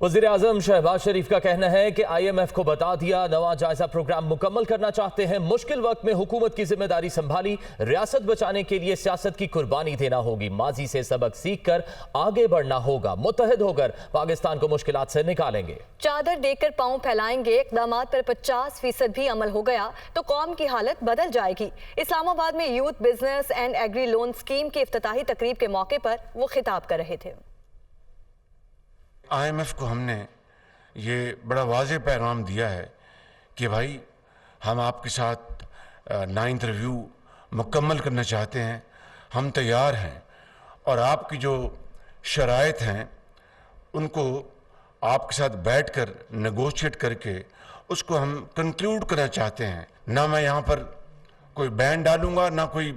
वज़ीर-ए-आज़म शहबाज शरीफ का कहना है कि IMF को बता दिया, नवा जायजा प्रोग्राम मुकम्मल करना चाहते हैं। मुश्किल वक्त में हुकूमत की जिम्मेदारी संभाली, रियासत बचाने के लिए सियासत की कुर्बानी देना होगी, माजी से सबक सीख कर आगे बढ़ना होगा, मुत्तहिद होकर पाकिस्तान को मुश्किलात से निकालेंगे। चादर देकर पांव फैलाएंगे, इक़दामात पर 50% भी अमल हो गया तो कौम की हालत बदल जाएगी। इस्लामाबाद में youth business and agri loan scheme की इफ्तिताही तकरीब के मौके पर वो खिताब कर रहे थे। IMF को हमने ये बड़ा वाज़ेह पैगाम दिया है कि भाई हम आपके साथ 9th रिव्यू मुकम्मल करना चाहते हैं, हम तैयार हैं और आपकी जो शराइत हैं उनको आपके साथ बैठकर नेगोशिएट करके उसको हम कंक्लूड करना चाहते हैं। ना मैं यहाँ पर कोई बैन डालूंगा, ना कोई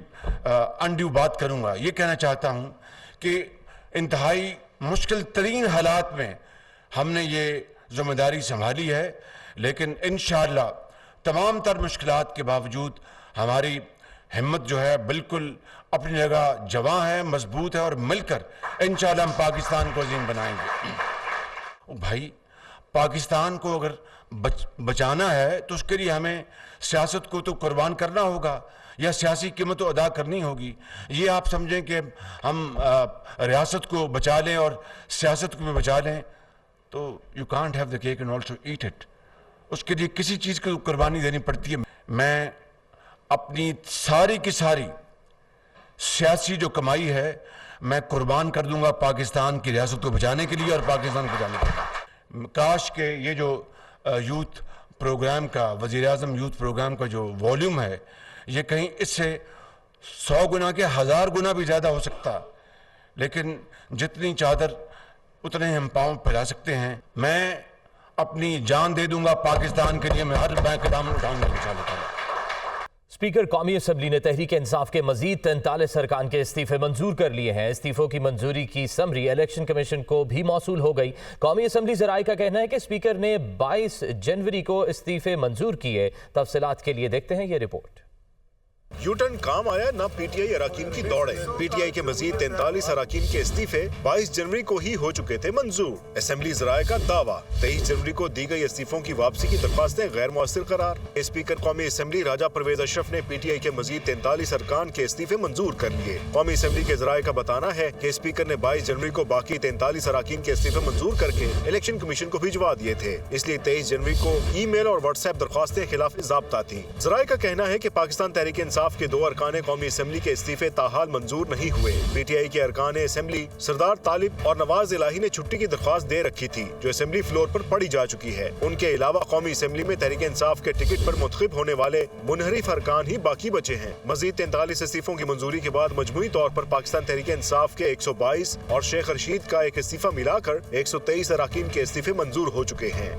अनड्यू बात करूँगा। ये कहना चाहता हूँ कि इंतहाई मुश्किल तरीन हालात में हमने ये जिम्मेदारी संभाली है, लेकिन इंशाअल्लाह तमाम तर मुश्किलात के बावजूद हमारी हिम्मत जो है बिल्कुल अपनी जगह जवां है, मजबूत है और मिलकर इंशाअल्लाह हम पाकिस्तान को अजीम बनाएंगे। भाई पाकिस्तान को अगर बचाना है तो उसके लिए हमें सियासत को तो कुर्बान करना होगा या सियासी कीमत अदा करनी होगी। ये आप समझें कि हम रियासत को बचा लें और सियासत को भी बचा लें, तो you can't have the cake and also eat it. उसके लिए किसी चीज़ की कुर्बानी देनी पड़ती है। मैं अपनी सारी की सारी सियासी जो कमाई है मैं कुर्बान कर दूंगा पाकिस्तान की रियासत को बचाने के लिए और पाकिस्तान को बचाने के लिए। काश के ये जो यूथ प्रोग्राम का, वज़ीर-ए-आज़म यूथ प्रोग्राम का जो वॉल्यूम है ये कहीं इससे 100 गुना के 1000 गुना भी ज़्यादा हो सकता, लेकिन जितनी चादर उतने हम पाँव फैला सकते हैं। मैं अपनी जान दे दूंगा पाकिस्तान के लिए, मैं हर कदम उठाऊंगा इंशाअल्लाह। स्पीकर कौमी असम्बली ने तहरीक इंसाफ के मजीद 43 अरकान के इस्तीफे मंजूर कर लिए हैं। इस्तीफों की मंजूरी की समरी इलेक्शन कमीशन को भी मौसूल हो गई। कौमी असम्बली ज़राए का कहना है कि स्पीकर ने 22 जनवरी को इस्तीफे मंजूर किए। तफसीलात के लिए देखते हैं ये रिपोर्ट। यूटर्न काम आया ना पीटीआई अराकीन की दौड़े। पीटीआई के मजीद 43 अराकीन के इस्तीफे 22 जनवरी को ही हो चुके थे मंजूर। असेंबली ज़राए का दावा, 23 जनवरी को दी गई इस्तीफों की वापसी की दरख्वास्तें गैर मुअस्सिर करार। स्पीकर कौमी असम्बली राजा परवेज अशरफ ने पीटीआई के मजीद 43 अरकान के इस्तीफे मंजूर कर लिए। कौमी असम्बली के ज़राए का बताना है कि स्पीकर ने 22 जनवरी को बाकी 43 अराकीन के इस्तीफे मंजूर करके इलेक्शन कमीशन को भिजवा दिए थे, इसलिए 23 जनवरी को ईमेल और व्हाट्सएप दरख्वास्तें खिलाफ ज़ाब्ता थी। ज़राए का कहना है कि पाकिस्तान तहरीक इंसाफ के 2 अरकान कौमी असम्बली के इस्तीफे ताहाल मंजूर नहीं हुए। पीटीआई के अरकान असम्बली सरदार तालिब और नवाज इलाही ने छुट्टी की दरख्वास्त दे रखी थी, जो असम्बली फ्लोर पर पढ़ी जा चुकी है। उनके अलावा कौमी असम्बली में तहरीक इंसाफ के टिकट पर मुंतखब होने वाले मुनहरिफ अरकान ही बाकी बचे हैं। मजीद 43 इस्तीफों की मंजूरी के बाद मजमूई तौर पर पाकिस्तान तहरीक इंसाफ के 122 और शेख रशीद का एक इस्तीफा मिलाकर 123 अरकान के इस्तीफे मंजूर हो चुके हैं।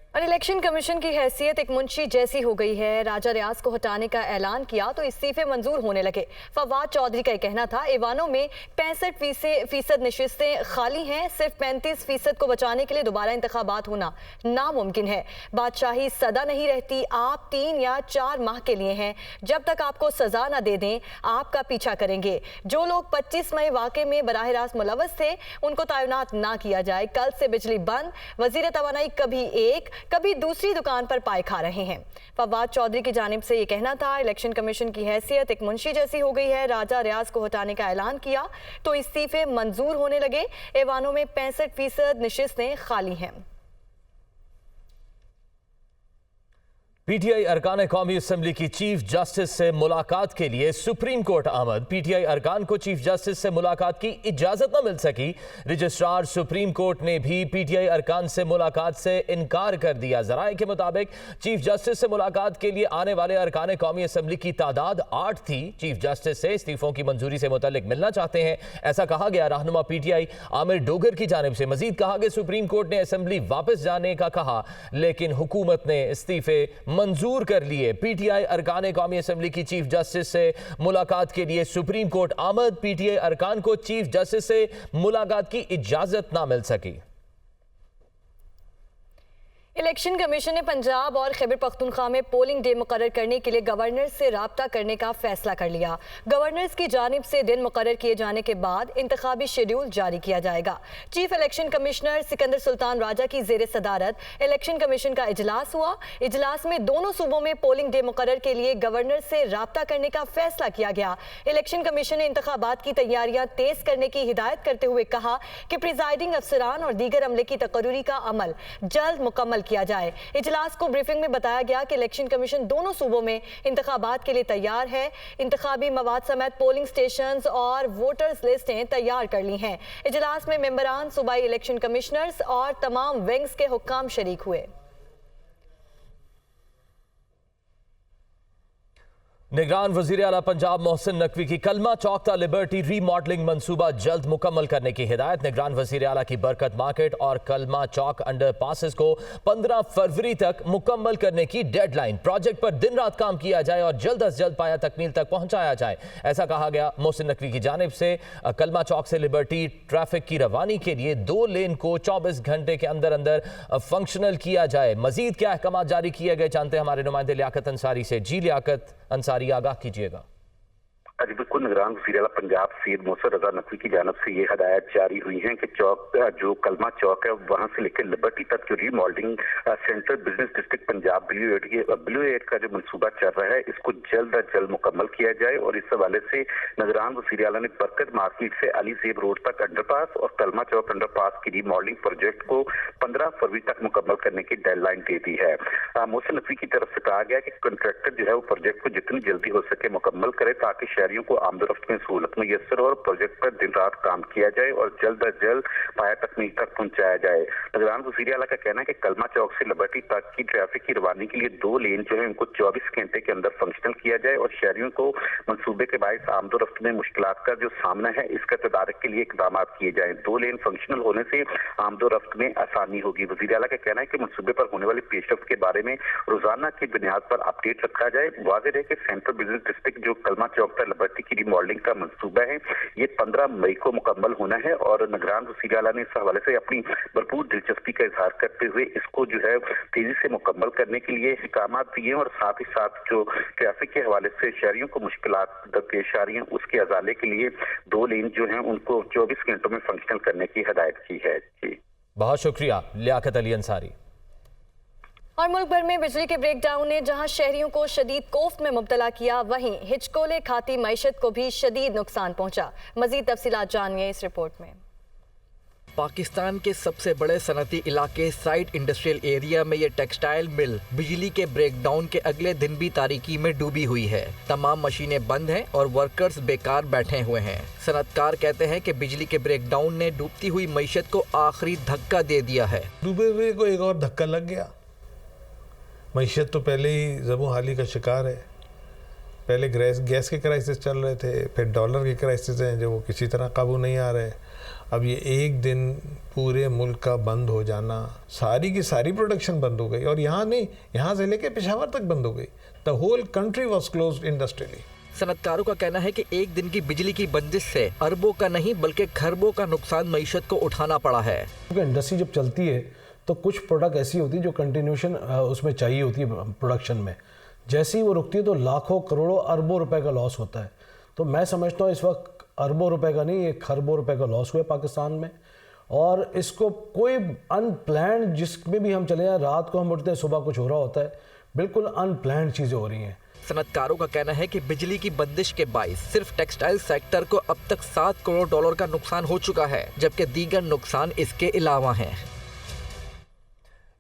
और इलेक्शन कमीशन की हैसियत एक मुंशी जैसी हो गई है। राजा रियाज को हटाने का ऐलान किया तो इस्तीफे मंजूर होने लगे। फवाद चौधरी का कहना था ईवानों में 65% नशिस्तें खाली हैं, सिर्फ 35% को बचाने के लिए दोबारा इंतखाबात होना नामुमकिन है। बादशाही सदा नहीं रहती, आप 3 या 4 माह के लिए हैं, जब तक आपको सजा न दे दें आपका पीछा करेंगे। जो लोग 25 मई वाक़े में बराह रास्त मुलव्वस थे उनको तैनात ना किया जाए। कल से बिजली बंद, वजीर तवानाई कभी एक कभी दूसरी दुकान पर पाए खा रहे हैं। फवाद चौधरी की जानिब से ये कहना था इलेक्शन कमीशन की हैसियत एक मुंशी जैसी हो गई है। राजा रियाज को हटाने का ऐलान किया तो इस्तीफे मंजूर होने लगे। ऐवानों में 65% नशिस्तें खाली हैं। पीटीआई अरकान कौमी असम्बली की चीफ जस्टिस से मुलाकात के लिए सुप्रीम कोर्ट आमद। पीटीआई अरकान को चीफ जस्टिस से मुलाकात की इजाजत न मिल सकी। रजिस्ट्रार सुप्रीम कोर्ट ने भी पीटीआई अरकान से मुलाकात से इनकार कर दिया। जराये के मुताबिक चीफ जस्टिस से मुलाकात के लिए आने वाले अरकान कौमी असम्बली की तादाद 8 थी। चीफ जस्टिस से इस्तीफों की मंजूरी से मुतल्लिक मिलना चाहते हैं, ऐसा कहा गया। रहनुमा पीटीआई आमिर डोगर की जानिब से मजीद कहा कि सुप्रीम कोर्ट ने असम्बली वापस जाने का कहा, लेकिन हुकूमत ने इस्तीफे मंजूर कर लिए। पीटीआई अरकान कौमी असम्बली की चीफ जस्टिस से मुलाकात के लिए सुप्रीम कोर्ट आमद। पीटीआई अरकान को चीफ जस्टिस से मुलाकात की इजाजत ना मिल सकी। इलेक्शन कमीशन ने पंजाब और खैबर पख्तूनख्वा में पोलिंग डे मुकर्रर करने के लिए गवर्नर से राब्ता करने का फैसला कर लिया। गवर्नर्स की जानिब से दिन मुकर्रर किए जाने के बाद इंतखाबी शेड्यूल जारी किया जाएगा। Chief election commissioner Sikandar Sultan Raja की जेर सदारत इलेक्शन कमीशन का इजलास हुआ। इजलास में दोनों सूबों में पोलिंग डे मुकर्रर के लिए गवर्नर से राब्ता करने का फैसला किया गया। इलेक्शन कमीशन ने इंतखाबात की तैयारियां तेज करने की हिदायत करते हुए कहा कि प्रिजाइडिंग अफसरान और दीगर अमले की तकर्री का अमल जल्द मुकम्मल किया जाए। इजलास को ब्रीफिंग में बताया गया कि इलेक्शन कमीशन दोनों सूबों में इंतखाबात के लिए तैयार है। इंतखाबी मवाद समेत पोलिंग स्टेशंस और वोटर्स लिस्टें तैयार कर ली हैं। इजलास में मेंबरान, सूबाई इलेक्शन कमिश्नर्स और तमाम विंग्स के हुक्काम शरीक हुए। निगरान वजीर आला पंजाब मोहसिन नकवी की कलमा चौक लिबर्टी रीमॉडलिंग मंसूबा जल्द मुकम्मल करने की हिदायत। निगरान वजीर आला की बरकत मार्केट और कलमा चौक अंडर पासेस को 15 फरवरी तक मुकम्मल करने की डेडलाइन। प्रोजेक्ट पर दिन रात काम किया जाए और जल्द अज जल्द पाया तकमील तक पहुंचाया जाए, ऐसा कहा गया। मोहसिन नकवी की जानिब से कलमा चौक से लिबर्टी ट्रैफिक की रवानी के लिए 2 लेन को 24 घंटे के अंदर अंदर फंक्शनल किया जाए। मजीद क्या अहकाम जारी किए गए जानते हैं हमारे नुमाइंदे लियाकत अंसारी से। जी लियाकत अंसारी, आगाह कीजिएगा। जी बिल्कुल, निगरान वज़ीर आला पंजाब सैयद मोहसिन रजा नकवी की जानब से ये हदायत जारी हुई है कि चौक जो कलमा चौक है वहाँ से लेकर लिबर्टी तक जो remodelling central business district Punjab ब्लू एट का जो मनसूबा चल रहा है इसको जल्द अज जल्द मुकम्मल किया जाए। और इस हवाले से निगरान वज़ीर आला ने बरकत मार्केट से अली ज़ेब रोड तक अंडरपास और कलमा चौक अंडरपास की रीमॉडलिंग प्रोजेक्ट को 15 फरवरी तक मुकम्मल करने की डेडलाइन दे दी है। मोहसिन नकवी की तरफ से कहा गया कि कॉन्ट्रैक्टर जो है वो प्रोजेक्ट को जितनी जल्दी हो सके मुकम्मल करे ताकि शहरियों को आमदोरफ्त में सहूलत मुयस्सर और प्रोजेक्ट पर दिन रात काम किया जाए और जल्द अज जल्द पाया तकमील तक पहुंचाया जाए। निगरान वज़ीर आला का कहना है कि कलमा चौक से लिबर्टी तक की ट्रैफिक की रवानी के लिए 2 लेन जो है उनको 24 घंटे के अंदर फंक्शनल किया जाए और शहरियों को मनसूबे के बायस आमदोरफ्त में मुश्किलात का जो सामना है इसका तदारक के लिए इकदाम किए जाए। 2 लेन फंक्शनल होने से आमदोरफ्त में आसानी होगी। वज़ीर आला का कहना है कि मनसूबे पर होने वाली पेशरफ्त के बारे में रोजाना की बुनियाद पर अपडेट रखा जाए। वाज़ेह है कि सेंट्रल बिजनेस डिस्ट्रिक्ट जो कलमा चौक तक लिबर्टी की मॉडलिंग का मंसूबा है ये 15 मई को मुकम्मल होना है और निगरान वज़ीर आला ने इस हवाले से अपनी भरपूर दिलचस्पी का इजहार करते हुए इसको जो है तेजी से मुकम्मल करने के लिए अहकाम दिए और साथ ही साथ जो ट्रैफिक के हवाले से शहरियों को मुश्किलात दरपेश आ रही हैं उसके अजाले के लिए 2 लेन जो हैं उनको 24 घंटों में फंक्शनल करने की हिदायत की है। जी बहुत शुक्रिया लियाकत अली अंसारी। और मुल्क भर में बिजली के ब्रेकडाउन ने जहां शहरियों को शदीद कोफ्त में मुब्तला किया, वहीं हिचकोले खाती मईशत को भी शदीद नुकसान पहुंचा। मजीद तफसीलात जानिए इस रिपोर्ट में। पाकिस्तान के सबसे बड़े सनती इलाके साइड इंडस्ट्रियल एरिया में ये टेक्सटाइल मिल बिजली के ब्रेकडाउन के अगले दिन भी तारीकी में डूबी हुई है। तमाम मशीनें बंद हैं और वर्कर्स बेकार बैठे हुए हैं। सनतकार कहते हैं कि बिजली के ब्रेकडाउन ने डूबती हुई मईशत को आखिरी धक्का दे दिया है। डूबे हुए को एक और धक्का लग गया। मईशत तो पहले ही ज़बो हाली का शिकार है। पहले गैस के क्राइसिस चल रहे थे, फिर डॉलर के क्राइसिस हैं जो वो किसी तरह काबू नहीं आ रहे। अब ये एक दिन पूरे मुल्क का बंद हो जाना, सारी की सारी प्रोडक्शन बंद हो गई और यहाँ नहीं, यहाँ से लेके पेशावर तक बंद हो गई। The whole country was closed industrially. सनतकारों का कहना है कि एक दिन की बिजली की बंदिश से अरबों का नहीं बल्कि खरबों का नुकसान मईशत को उठाना पड़ा है। क्योंकि इंडस्ट्री जब चलती है तो कुछ प्रोडक्ट ऐसी होती है जो कंटिन्यूशन उसमें चाहिए होती है प्रोडक्शन में। जैसे ही वो रुकती है तो लाखों करोड़ों अरबों रुपए का लॉस होता है। तो मैं समझता हूँ इस वक्त अरबों रुपए का नहीं, ये खरबों रुपए का लॉस हुआ है पाकिस्तान में। और इसको कोई अनप्लान्ड, जिसमें भी हम चले जाएं, रात को हम उठते हैं सुबह कुछ हो रहा होता है, बिल्कुल अनप्लान्ड चीज़ें हो रही हैं। सनतकारों का कहना है कि बिजली की बंदिश के बाइस सिर्फ टेक्सटाइल सेक्टर को अब तक $7 करोड़ का नुकसान हो चुका है, जबकि दीगर नुकसान इसके अलावा हैं।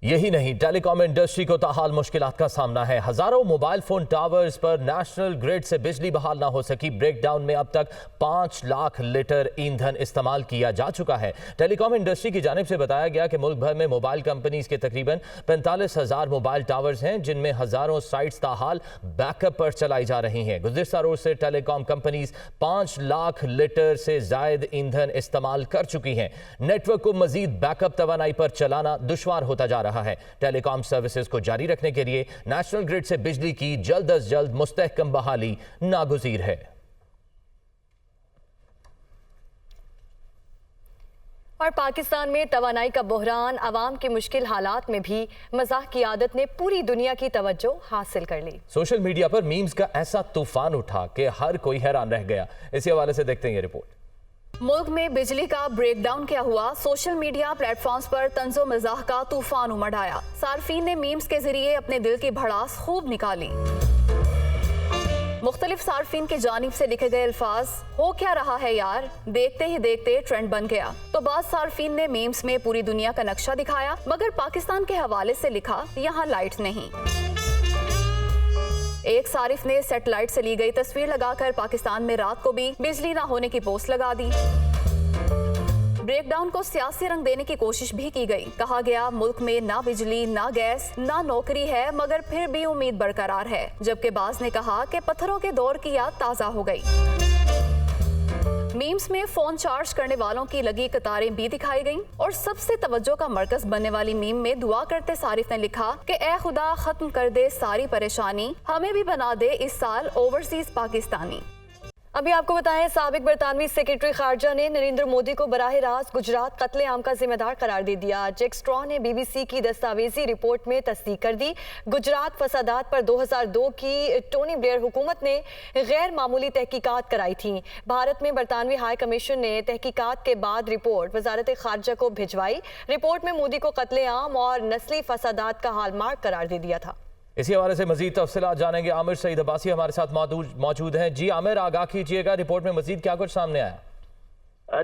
यही नहीं, टेलीकॉम इंडस्ट्री को ताहाल मुश्किलात का सामना है। हजारों मोबाइल फोन टावर्स पर नेशनल ग्रिड से बिजली बहाल ना हो सकी। ब्रेकडाउन में अब तक 5 लाख लीटर ईंधन इस्तेमाल किया जा चुका है। टेलीकॉम इंडस्ट्री की जानिब से बताया गया कि मुल्क भर में मोबाइल कंपनीज के तकरीबन 45,000 मोबाइल टावर्स हैं, जिनमें हजारों साइट्स ताहाल बैकअप पर चलाई जा रही हैं। गुज़िश्ता रोज से टेलीकॉम कंपनीज 5 लाख लीटर से जायद ईंधन इस्तेमाल कर चुकी हैं। नेटवर्क को मजीद बैकअप तवानाई पर चलाना दुश्वार होता जा रहा है। टेलीकॉम सर्विसेज को जारी रखने के लिए नेशनल ग्रिड से बिजली की जल्द अज जल्द मुस्तहकम बहाली नागुज़ीर है। और पाकिस्तान में तवानाई का बहरान, आवाम की मुश्किल हालात में भी मजाक की आदत ने पूरी दुनिया की तवज्जो हासिल कर ली। सोशल मीडिया पर मीम्स का ऐसा तूफान उठा कि हर कोई हैरान रह गया। इसी हवाले से देखते हैं ये रिपोर्ट। मुल्क में बिजली का ब्रेकडाउन क्या हुआ, सोशल मीडिया प्लेटफॉर्म्स पर तंजो मजाक का तूफान उमड़ आया। सार्फिन ने मीम्स के जरिए अपने दिल की भड़ास खूब निकाली। मुख्तलिफ सार्फिन की जानिब से लिखे गए अल्फाज, हो क्या रहा है यार, देखते ही देखते ट्रेंड बन गया। तो बाद सार्फिन ने मीम्स में पूरी दुनिया का नक्शा दिखाया, मगर पाकिस्तान के हवाले से लिखा, यहाँ लाइट नहीं। एक सारिफ ने सैटेलाइट से ली गई तस्वीर लगाकर पाकिस्तान में रात को भी बिजली ना होने की पोस्ट लगा दी। ब्रेकडाउन को सियासी रंग देने की कोशिश भी की गई। कहा गया मुल्क में ना बिजली, ना गैस, ना नौकरी है, मगर फिर भी उम्मीद बरकरार है। जबकि बाज ने कहा कि पत्थरों के दौर की याद ताज़ा हो गई। मीम्स में फोन चार्ज करने वालों की लगी कतारें भी दिखाई गईं और सबसे तवज्जो का मरकज बनने वाली मीम में दुआ करते सारिफ ने लिखा कि ए खुदा खत्म कर दे सारी परेशानी, हमें भी बना दे इस साल ओवरसीज पाकिस्तानी। अभी आपको बताएं, साबिक बरतानवी सेक्रेटरी खारजा ने नरेंद्र मोदी को बराह रास्त गुजरात कत्लेआम का जिम्मेदार करार दे दिया। जैक स्ट्रॉ ने बीबीसी की दस्तावेजी रिपोर्ट में तस्दीक कर दी। गुजरात फसादात पर 2002 की टोनी ब्लेयर हुकूमत ने गैर मामूली तहकीकात कराई थी। भारत में बरतानवी हाई कमीशन ने तहकीकात के बाद रिपोर्ट वजारत खारजा को भिजवाई। रिपोर्ट में मोदी को कत्लेआम और नस्ली फसादात का हॉलमार्क करार दे दिया था। इसी हवाले से मजीद तफसीलात जानेंगे। आमिर सईद अब्बासी हमारे साथ मौजूद हैं। जी आमिर, आगाह कीजिएगा, रिपोर्ट में मजीद क्या कुछ सामने आया?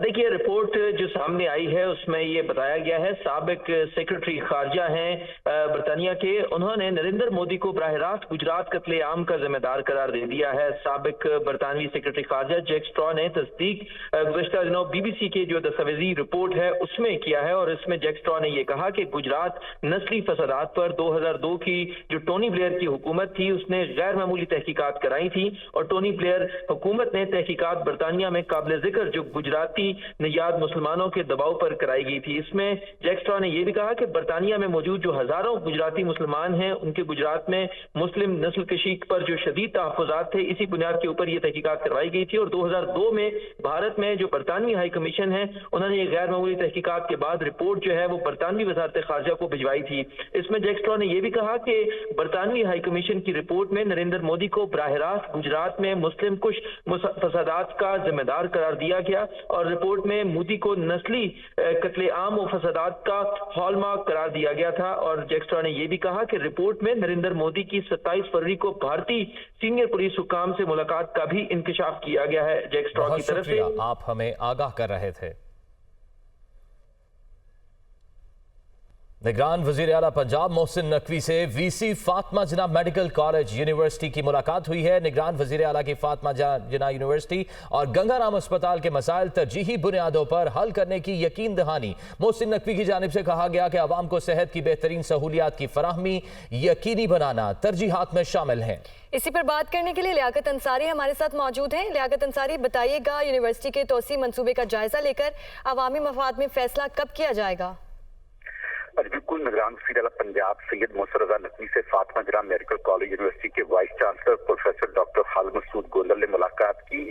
देखिए, रिपोर्ट जो सामने आई है उसमें ये बताया गया है, साबिक सेक्रेटरी खारजा हैं बरतानिया के, उन्होंने नरेंद्र मोदी को बराह रास्त गुजरात कत्लेआम का जिम्मेदार करार दे दिया है। साबिक बरतानवी सेक्रेटरी खारजा जैक स्ट्रॉ ने तस्दीक गुज़श्ता दिनों बीबीसी के जो दस्तावेजी रिपोर्ट है उसमें किया है और इसमें जैक स्ट्रॉ ने ये कहा कि गुजरात नस्ली फसादात पर 2002 की जो टोनी ब्लेयर की हुकूमत थी उसने गैर मामूली तहकीकात कराई थी और टोनी ब्लेयर हुकूमत ने तहकीकात बरतानिया में काबिल जिक्र जो गुजरात निजात मुसलमानों के दबाव पर कराई गई थी। इसमें जैक स्ट्रॉ ने यह भी कहा कि बरतानिया में मौजूद जो हजारों गुजराती मुसलमान हैं उनके गुजरात में मुस्लिम नस्ल कशी पर जो शदीद तहफ़्फ़ुज़ात थे, इसी बुनियाद के ऊपर यह तहकीकात करवाई गई थी और 2002 में भारत में जो बरतानवी हाई कमीशन है उन्होंने ये गैर मामूली तहकीकात के बाद रिपोर्ट जो है वो बरतानवी वज़ारत खारजा को भिजवाई थी। इसमें जैक स्ट्रॉ ने यह भी कहा कि बरतानवी हाई कमीशन की रिपोर्ट में नरेंद्र मोदी को बराह रास्त गुजरात में मुस्लिम कुश फसादात का जिम्मेदार करार दिया गया और रिपोर्ट में मोदी को नस्ली कत्लेआम और फसादात का हॉलमार्क करार दिया गया था। और जैक स्ट्रॉ ने यह भी कहा कि रिपोर्ट में नरेंद्र मोदी की 27 फरवरी को भारतीय सीनियर पुलिस हुकाम से मुलाकात का भी इंकशाफ किया गया है। जैक स्ट्रॉ की तरफ से आप हमें आगाह कर रहे थे। निगरान वजीर आला पंजाब मोहसिन नकवी से VC Fatima Jinnah medical college university की मुलाकात हुई है। निगरान वजीर आला की फातिमा जिन्ना यूनिवर्सिटी और गंगाराम अस्पताल के मसाइल तरजीही बुनियादों पर हल करने की यकीन दहानी मोहसिन नकवी की जानिब से कहा गया कि आवाम को सेहत की बेहतरीन सहूलियात की फराहमी यकीनी बनाना तरजीहात में शामिल है। इसी पर बात करने के लिए लियाकत अंसारी हमारे साथ मौजूद हैं। लियाकत अंसारी, बताइएगा, यूनिवर्सिटी के तोसी मंसूबे का जायजा लेकर अवामी मफाद में फैसला कब किया जाएगा? बिल्कुल, निगरान वज़ीर आला पंजाब सैयद मोहसिन रज़ा नकवी से Fatima Jinnah medical college university के vice chancellor professor doctor Khalid Masood Gondal ने मुलाकात की।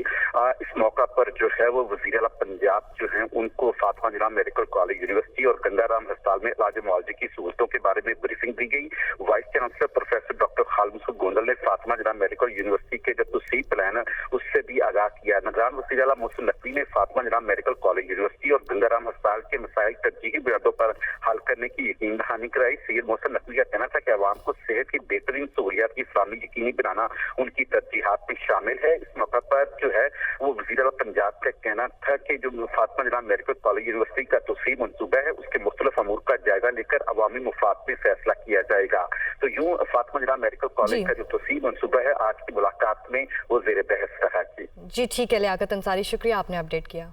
इस मौका पर जो है वो वज़ीर आला पंजाब जो है उनको Fatima Jinnah medical college university और गंगाराम अस्पताल में इलाज मुआवजे की सहूलतों के बारे में ब्रीफिंग दी गई। Vice chancellor professor doctor Khalid Masood Gondal ने फातिमा जिन्ना मेडिकल यूनिवर्सिटी के जो तस्सीर प्लान है उससे भी आगाह किया। निगरान वज़ीर आला मोहसिन नकवी ने Fatima Jinnah medical college university और गंगाराम अस्पताल के मसाइल तरजीही बुनियादों पर हल करने की यकीन दहानी कराई। सैयद मोहसिन नकवी का कहना था कि अवाम को सेहत की बेहतरीन सहूलियात की फराहमी यकीनी बनाना उनकी तरजीहात में शामिल है। इस मौका पर जो है वो वज़ीर आला पंजाब का कहना था कि जो Fatima Jinnah medical college university का तस्सीर मंसूबा है उसके मुख्तलिफ अमूर का जायजा लेकर अवामी मुफाद में फैसला किया जाएगा। तो यूं फातिमा जिन्ना मेडिकल कॉलेज का जो तस्सीर मंसूबा है आज की मुलाकात में वो ज़ेर बहस रहा। जी ठीक है लियाकत अंसारी, शुक्रिया, आपने अपडेट किया।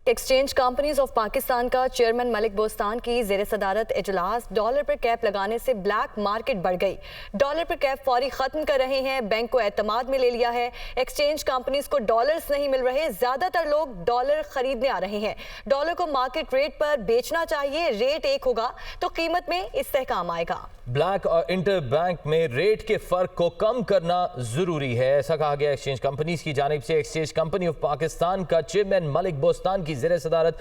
एक्सचेंज कंपनीज ऑफ पाकिस्तान का चेयरमैन मलिक बोस्तान की ज़ेर सदारत इजलास, डॉलर पर कैप लगाने से ब्लैक मार्केट बढ़ गई। डॉलर पर कैप फौरी खत्म कर रहे हैं, बैंक को एतमाद में ले लिया है। एक्सचेंज कंपनीज को डॉलर्स नहीं मिल रहे, ज्यादातर लोग डॉलर खरीदने आ रहे हैं। डॉलर को मार्केट रेट पर बेचना चाहिए, रेट एक होगा तो कीमत में इस्तेहकाम आएगा। ब्लैक और इंटर बैंक में रेट के फर्क को कम करना जरूरी है, ऐसा कहा गया एक्सचेंज कंपनीज की जानिब से। एक्सचेंज कंपनी ऑफ पाकिस्तान का चेयरमैन मलिक बोस्तान की ज़ेर सदारत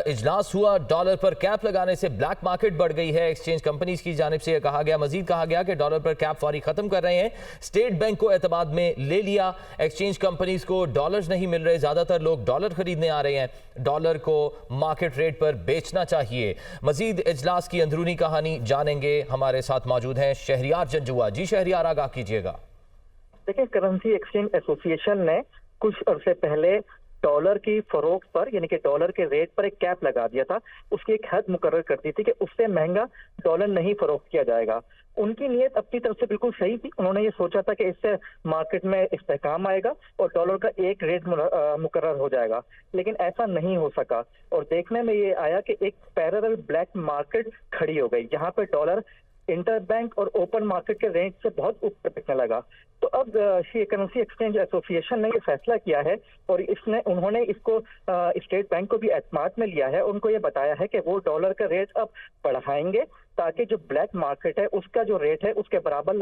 इजलास हुआ। डॉलर पर कैप लगाने से ब्लैक मार्केट बढ़ गई है। एक्सचेंज कंपनीज की जानिब से कहा गया, मजीद कहा गया कि डॉलर पर कैप फौरी खत्म कर रहे हैं। स्टेट बैंक को एतमाद में ले लिया। एक्सचेंज कंपनीज को डॉलर्स नहीं मिल रहे, ज्यादातर लोग डॉलर खरीदने आ रहे हैं। डॉलर को मार्केट रेट पर बेचना चाहिए। मजीद इजलास की अंदरूनी कहानी जानेंगे। हमारे साथ मौजूद हैं शहरियार जंजुआ। जी शहरियार, आगाह कीजिएगा। देखिए, करेंसी एक्सचेंज एसोसिएशन ने कुछ अरसे पहले डॉलर की फरोख्त पर यानी कि डॉलर के रेट पर एक कैप लगा दिया था। उसकी एक हद मुकर्रर कर दी थी कि उससे महंगा डॉलर नहीं फरोख्त किया जाएगा। उनकी नीयत अपनी तरफ से बिल्कुल सही थी। उन्होंने ये सोचा था कि इससे मार्केट में इस्तेहकाम आएगा और डॉलर का एक रेट मुकर्रर हो जाएगा, लेकिन ऐसा नहीं हो सका। और देखने में ये आया कि एक पैरेलल ब्लैक मार्केट खड़ी हो गई, जहां पर डॉलर इंटर बैंक और ओपन मार्केट के रेट से बहुत ऊपर बिकने लगा। तो अब करेंसी एक्सचेंज एसोसिएशन ने ये फैसला किया है और उन्होंने इसको स्टेट बैंक को भी एतमाद में लिया है। उनको ये बताया है कि वो डॉलर का रेट अब बढ़ाएंगे ताकि जो ब्लैक मार्केट है उसका जो रेट है उसके बराबर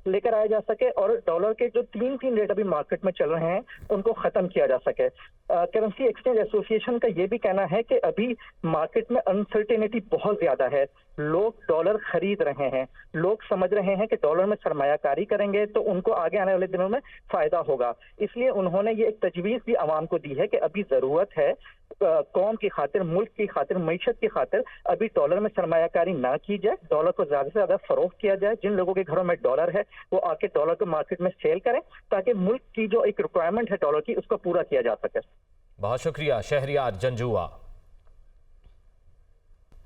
लेकर आया जा सके और डॉलर के जो तीन रेट अभी मार्केट में चल रहे हैं उनको खत्म किया जा सके। करेंसी एक्सचेंज एसोसिएशन का ये भी कहना है कि अभी मार्केट में अनसर्टेनिटी बहुत ज्यादा है। लोग डॉलर खरीद रहे हैं, लोग समझ रहे हैं कि डॉलर में सरमायाकारी करेंगे तो उनको आगे आने वाले दिनों में फायदा होगा। इसलिए उन्होंने ये एक तजवीज भी आवाम को दी है कि अभी जरूरत है कौम की खातिर, मुल्क की खातिर, मईशत की खातिर अभी डॉलर में सरमायाकारी ना की जाए। डॉलर को ज्यादा से ज्यादा फरोख्त किया जाए। जिन लोगों के घरों में डॉलर है वो आके डॉलर को मार्केट में सेल करें ताकि मुल्क की जो एक रिक्वायरमेंट है डॉलर की उसको पूरा किया जा सके। बहुत शुक्रिया शहरियार जंजुआ।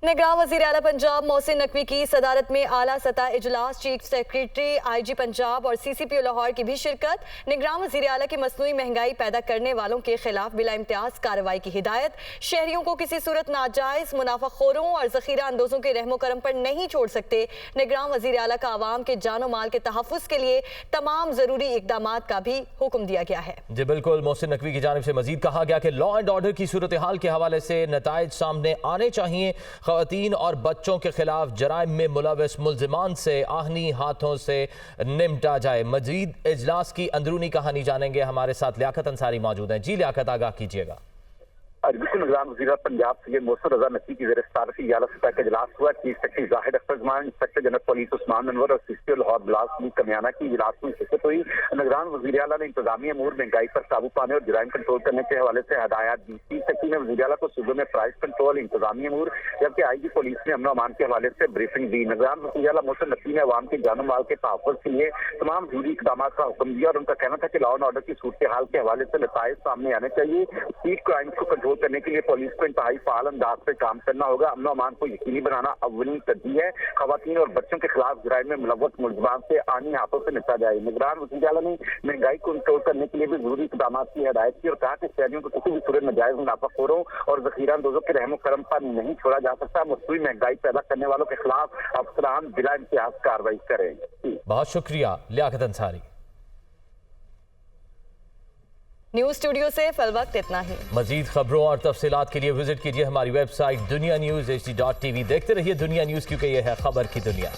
निगरान वज़ीर आला पंजाब मोहसिन नकवी की सदारत में आला सतह इजलास, चीफ सेक्रेटरी IG पंजाब और CCPO लाहौर की भी शिरकत। निगरान वज़ीर आला की मसनूई महंगाई पैदा करने वालों के खिलाफ बिला इम्तियाज कार्रवाई की हिदायत। शहरियों को किसी सूरत नाजायज मुनाफाखोरों और जखीरा अंदोजों के रहमो करम पर नहीं छोड़ सकते। निगरान वज़ीर आला का आवाम के जानो माल के तहफ़्फ़ुज़ के लिए तमाम जरूरी इकदाम का भी हुक्म दिया गया है। जी बिल्कुल, मोहसिन नकवी की जानिब से मजीद कहा गया कि लॉ एंड ऑर्डर की सूरत हाल के हवाले से नताइज सामने आने चाहिए। ख़वातीन और बच्चों के खिलाफ जराइम में मुलविस मुल्जिमान से आहनी हाथों से निपटा जाए। मजीद इजलास की अंदरूनी कहानी जानेंगे। हमारे साथ लियाकत अंसारी मौजूद हैं। जी लियाकत, आगाह कीजिएगा। बिल्कुल, निगरान वज़ीर पंजाब सैयद मोहसिन रजा नकवी की ज़ेर सदारत आला सतह का इजलास हुआ। Chief secretary Zahid Akhtar Zaman, inspector general police Usman Anwar और CCPO लाहौर बिलास कमियाना की इजलास में शिरकत हुई। निगरान वज़ीर आला ने इंतजामी अमूर, महंगाई पर काबू पाने और जराइम कंट्रोल करने के हवाले से हदायत दी। चीफ सेक्रेटरी ने वज़ीर आला को सूबे में प्राइस कंट्रोल, इंतजामी अमूर, जबकि IG पुलिस ने अमन अमान के हवाले से ब्रीफिंग दी। निगरान वज़ीर आला मोहसिन नकवी ने अवाम के जानो माल के तहफ़्फ़ुज़ के लिए तमाम जरूरी इक़दाम का हुक्म दिया और उनका कहना था कि लॉ एंड ऑर्डर की सूरत हाल के हवाले से नताइज सामने आने चाहिए। स्ट्रीट क्राइम्स को कंट्रोल करने के लिए पुलिस को इंतहाई फाल अंदाज से काम करना होगा। अमन अमान को यकीनी बनाना अव्वली तरजीह है। खवातीन और बच्चों के खिलाफ जराइम में मुलव्वस मुल्जिमान से आनी हाथों से निपटा जाए। निगरान वज़ीर आला ने महंगाई को कंट्रोल करने के लिए भी जरूरी इक़दाम की हिदायत की और कहा कि शहरियों को किसी भी सूरत नाजायज मुनाफाखोरों और जखीरा अंदोजों के रहमो करम पर नहीं छोड़ा जा सकता। मसनूई महंगाई पैदा करने वालों के खिलाफ अफसरान बिला इम्तियाज कार्रवाई करें। बहुत शुक्रिया लियाकत अंसारी। न्यूज़ स्टूडियो से फिल वक्त इतना ही। मजीद खबरों और तफसीलात के लिए विजिट कीजिए हमारी वेबसाइट दुनिया न्यूज़ HD.tv। देखते रहिए दुनिया न्यूज़, क्योंकि यह है खबर की दुनिया।